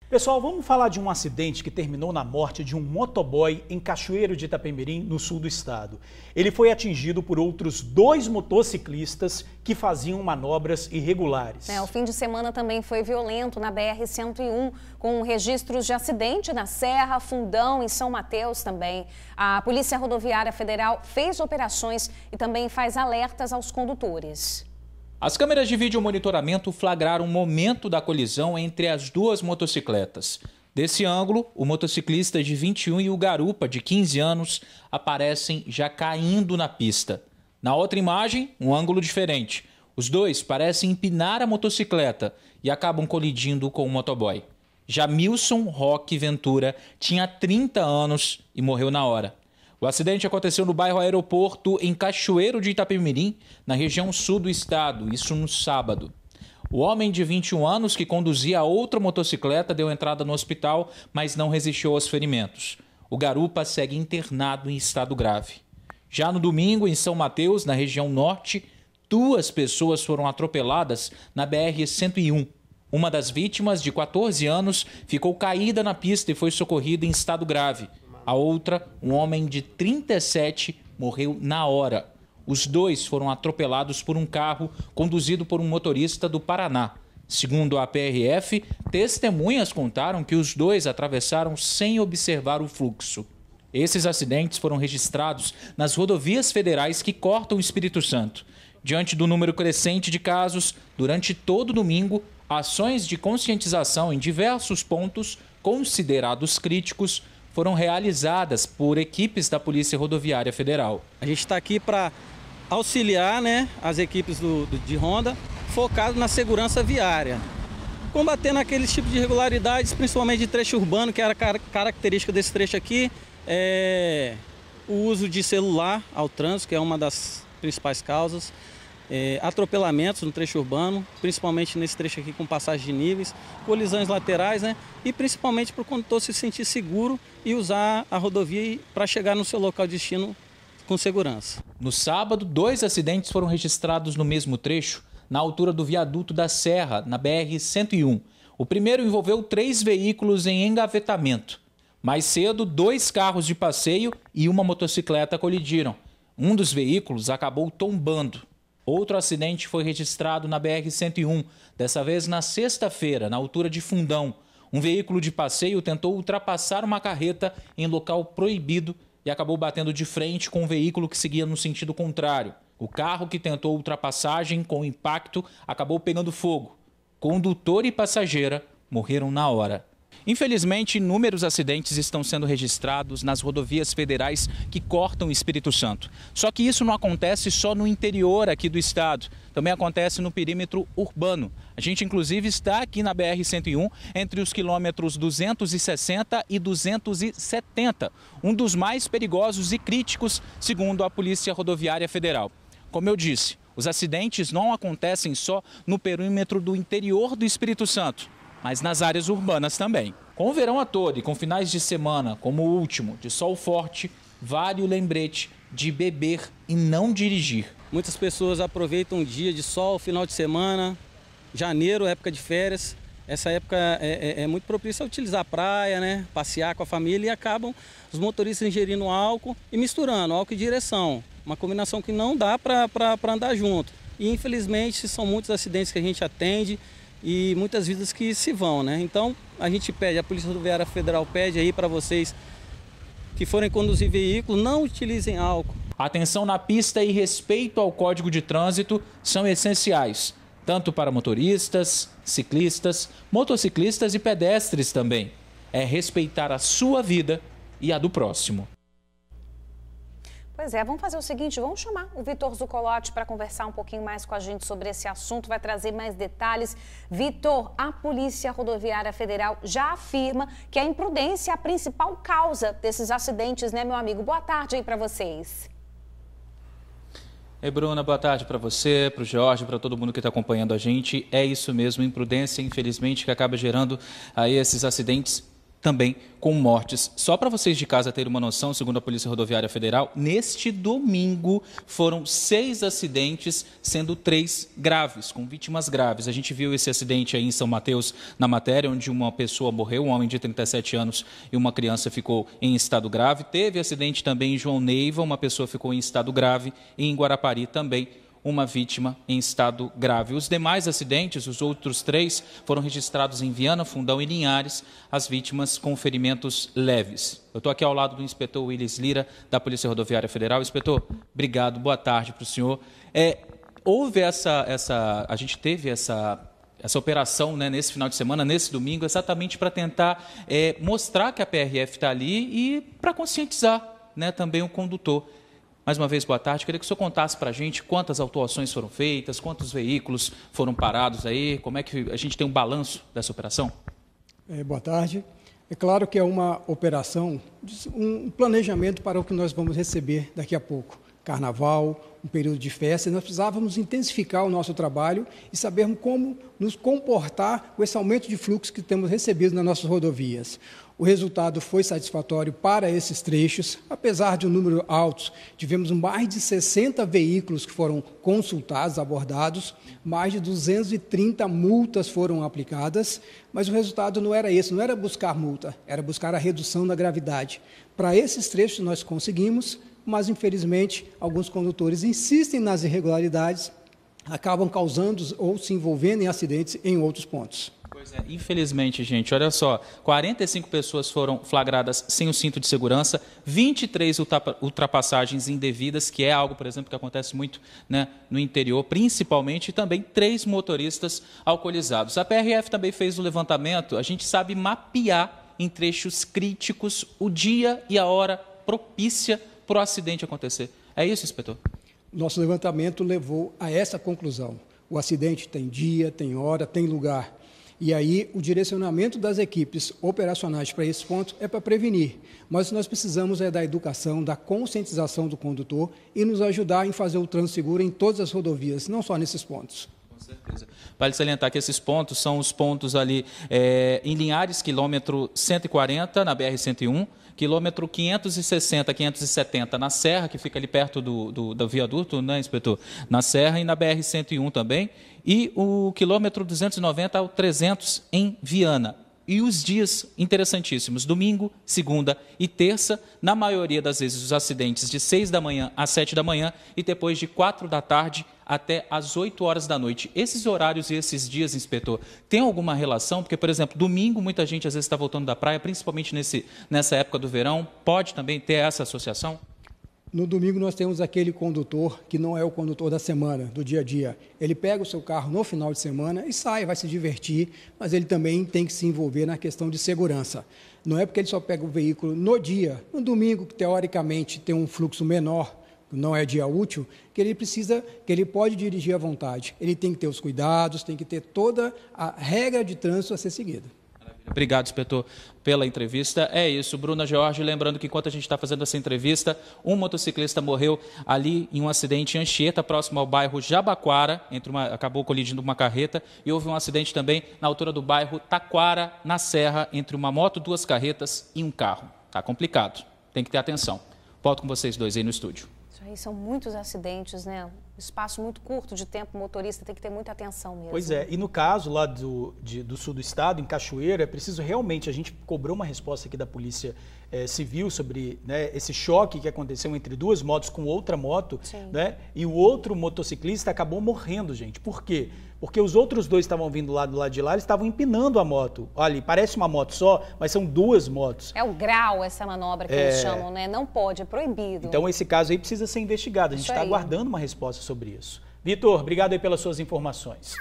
Pessoal, vamos falar de um acidente que terminou na morte de um motoboy em Cachoeiro de Itapemirim, no sul do estado. Ele foi atingido por outros 2 motociclistas que faziam manobras irregulares. O fim de semana também foi violento na BR-101, com registros de acidente na Serra, Fundão e São Mateus também. A Polícia Rodoviária Federal fez operações e também faz alertas aos condutores. As câmeras de vídeo monitoramento flagraram o momento da colisão entre as 2 motocicletas. Desse ângulo, o motociclista de 21 e o garupa de 15 anos aparecem já caindo na pista. Na outra imagem, um ângulo diferente. Os 2 parecem empinar a motocicleta e acabam colidindo com o motoboy. Jamilson Roque Ventura tinha 30 anos e morreu na hora. O acidente aconteceu no bairro Aeroporto, em Cachoeiro de Itapemirim, na região sul do estado, isso no sábado. O homem de 21 anos que conduzia outra motocicleta deu entrada no hospital, mas não resistiu aos ferimentos. O garupa segue internado em estado grave. Já no domingo, em São Mateus, na região norte, 2 pessoas foram atropeladas na BR-101. Uma das vítimas, de 14 anos, ficou caída na pista e foi socorrida em estado grave. A outra, um homem de 37, morreu na hora. Os 2 foram atropelados por um carro conduzido por um motorista do Paraná. Segundo a PRF, testemunhas contaram que os 2 atravessaram sem observar o fluxo. Esses acidentes foram registrados nas rodovias federais que cortam o Espírito Santo. Diante do número crescente de casos, durante todo domingo, ações de conscientização em diversos pontos considerados críticos foram realizadas por equipes da Polícia Rodoviária Federal. A gente está aqui para auxiliar, as equipes de Ronda, focado na segurança viária, combatendo aqueles tipos de irregularidades, principalmente de trecho urbano, que era característica desse trecho aqui, o uso de celular ao trânsito, que é uma das principais causas, atropelamentos no trecho urbano, principalmente nesse trecho aqui com passagem de níveis, colisões laterais, e principalmente para o condutor se sentir seguro e usar a rodovia para chegar no seu local de destino com segurança. No sábado, 2 acidentes foram registrados no mesmo trecho, na altura do viaduto da Serra, na BR-101. O primeiro envolveu 3 veículos em engavetamento. Mais cedo, 2 carros de passeio e uma motocicleta colidiram. Um dos veículos acabou tombando. Outro acidente foi registrado na BR-101, dessa vez na sexta-feira, na altura de Fundão. Um veículo de passeio tentou ultrapassar uma carreta em local proibido e acabou batendo de frente com um veículo que seguia no sentido contrário. O carro que tentou ultrapassagem com impacto acabou pegando fogo. Condutor e passageira morreram na hora. Infelizmente, inúmeros acidentes estão sendo registrados nas rodovias federais que cortam o Espírito Santo. Só que isso não acontece só no interior aqui do estado, também acontece no perímetro urbano. A gente, inclusive, está aqui na BR-101, entre os quilômetros 260 e 270, um dos mais perigosos e críticos, segundo a Polícia Rodoviária Federal. Como eu disse, os acidentes não acontecem só no perímetro do interior do Espírito Santo, mas nas áreas urbanas também. Com o verão a todo e com finais de semana, como o último, de sol forte, vale o lembrete de beber e não dirigir. Muitas pessoas aproveitam um dia de sol, final de semana, janeiro, época de férias. Essa época é muito propícia a utilizar a praia, passear com a família, e acabam os motoristas ingerindo álcool e misturando álcool e direção. Uma combinação que não dá para andar junto. E infelizmente são muitos acidentes que a gente atende e muitas vidas que se vão, Então a gente pede, a Polícia Rodoviária Federal pede aí para vocês que forem conduzir veículo, não utilizem álcool. Atenção na pista e respeito ao Código de Trânsito são essenciais, tanto para motoristas, ciclistas, motociclistas e pedestres também. É respeitar a sua vida e a do próximo. Pois é, vamos fazer o seguinte, vamos chamar o Vitor Zucolotti para conversar um pouquinho mais com a gente sobre esse assunto, vai trazer mais detalhes. Vitor, a Polícia Rodoviária Federal já afirma que a imprudência é a principal causa desses acidentes, meu amigo? Boa tarde aí para vocês. Ei, Bruna, boa tarde para você, para o Jorge, para todo mundo que está acompanhando a gente. É isso mesmo, imprudência, infelizmente, que acaba gerando aí esses acidentes também com mortes. Só para vocês de casa terem uma noção, segundo a Polícia Rodoviária Federal, neste domingo foram 6 acidentes, sendo 3 graves, com vítimas graves. A gente viu esse acidente aí em São Mateus, na matéria, onde uma pessoa morreu, um homem de 37 anos e uma criança ficou em estado grave. Teve acidente também em João Neiva, uma pessoa ficou em estado grave, e em Guarapari também, uma vítima em estado grave. Os demais acidentes, os outros 3, foram registrados em Viana, Fundão e Linhares, as vítimas com ferimentos leves. Eu estou aqui ao lado do inspetor Willis Lira, da Polícia Rodoviária Federal. Inspetor, obrigado, boa tarde para o senhor. A gente teve essa operação, né, nesse final de semana, nesse domingo, exatamente para tentar mostrar que a PRF está ali e para conscientizar, né, também o condutor. Mais uma vez, boa tarde. Queria que o senhor contasse para a gente quantas autuações foram feitas, quantos veículos foram parados aí, como é que a gente tem um balanço dessa operação? Boa tarde. É claro que é uma operação, um planejamento para o que nós vamos receber daqui a pouco. Carnaval, um período de festa, e nós precisávamos intensificar o nosso trabalho e sabermos como nos comportar com esse aumento de fluxo que temos recebido nas nossas rodovias. O resultado foi satisfatório para esses trechos, apesar de um número alto, tivemos mais de 60 veículos que foram consultados, abordados, mais de 230 multas foram aplicadas, mas o resultado não era esse, não era buscar multa, era buscar a redução da gravidade. Para esses trechos nós conseguimos, mas infelizmente alguns condutores insistem nas irregularidades, acabam causando ou se envolvendo em acidentes em outros pontos. Pois é, infelizmente, gente, olha só, 45 pessoas foram flagradas sem o cinto de segurança, 23 ultrapassagens indevidas, que é algo, por exemplo, que acontece muito, né, no interior, principalmente, e também 3 motoristas alcoolizados. A PRF também fez o levantamento, a gente sabe mapear em trechos críticos o dia e a hora propícia para o acidente acontecer. É isso, inspetor? Nosso levantamento levou a essa conclusão. O acidente tem dia, tem hora, tem lugar. E aí, o direcionamento das equipes operacionais para esse ponto é para prevenir. Mas nós precisamos da educação, da conscientização do condutor e nos ajudar em fazer o trânsito seguro em todas as rodovias, não só nesses pontos. Com certeza. Vale salientar que esses pontos são os pontos ali em Linhares, quilômetro 140, na BR-101, quilômetro 560, 570 na Serra, que fica ali perto do viaduto, né, inspetor? Na Serra, e na BR-101 também, e o quilômetro 290 ao 300 em Viana. E os dias interessantíssimos, domingo, segunda e terça, na maioria das vezes os acidentes de 6 da manhã às 7 da manhã e depois de 4 da tarde até às 8 horas da noite. Esses horários e esses dias, inspetor, tem alguma relação? Porque, por exemplo, domingo muita gente às vezes está voltando da praia, principalmente nessa época do verão, pode também ter essa associação? No domingo nós temos aquele condutor que não é o condutor da semana, do dia a dia. Ele pega o seu carro no final de semana e sai, vai se divertir, mas ele também tem que se envolver na questão de segurança. Não é porque ele só pega o veículo no dia, no domingo, que teoricamente tem um fluxo menor, não é dia útil, que ele pode dirigir à vontade. Ele tem que ter os cuidados, tem que ter toda a regra de trânsito a ser seguida. Obrigado, inspetor, pela entrevista. É isso, Bruna Jorge, lembrando que enquanto a gente está fazendo essa entrevista, um motociclista morreu ali em um acidente em Anchieta, próximo ao bairro Jabaquara, acabou colidindo uma carreta, e houve um acidente também na altura do bairro Taquara, na Serra, entre uma moto, 2 carretas e um carro. Está complicado, tem que ter atenção. Volto com vocês dois aí no estúdio. Isso aí são muitos acidentes, né? Espaço muito curto de tempo, o motorista tem que ter muita atenção mesmo. Pois é, e no caso lá do sul do estado, em Cachoeira, é preciso realmente, a gente cobrou uma resposta aqui da Polícia Civil sobre, né, esse choque que aconteceu entre 2 motos com outra moto, né, e o outro motociclista acabou morrendo, gente. Por quê? Porque os outros 2 estavam vindo lá do lado de lá, eles estavam empinando a moto. Olha, parece uma moto só, mas são 2 motos. É o grau, essa manobra que eles chamam, né? Não pode, é proibido. Então esse caso aí precisa ser investigado. A gente está aguardando uma resposta sobre isso. Vitor, obrigado aí pelas suas informações.